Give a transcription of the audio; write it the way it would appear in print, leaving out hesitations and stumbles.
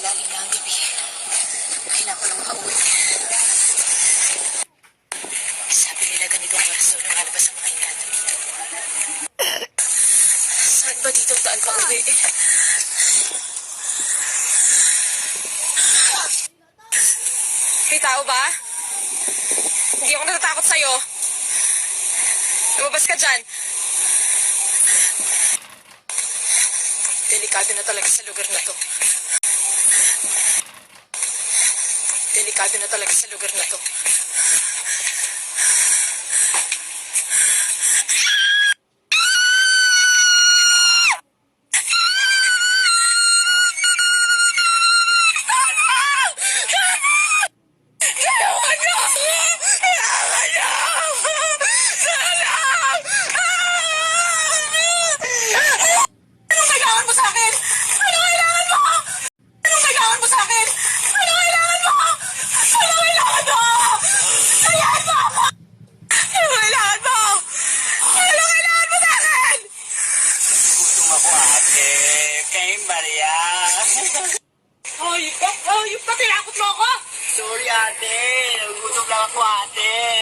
Malalim na ang gabi. Kailangan ko lang makauwi. Sabi nila ganitong oras daw lumalabas ang mga inad. Saan ba dito ang daan pa uwi? May tao ba? Hindi ako natatakot sa'yo. Lumabas ka dyan. Delikado na talaga sa lugar na to. Delikado na talaga sa lugar na to. Hayop pa, tinakot mo ako! Sorry ate, nagugutom lang ako ate.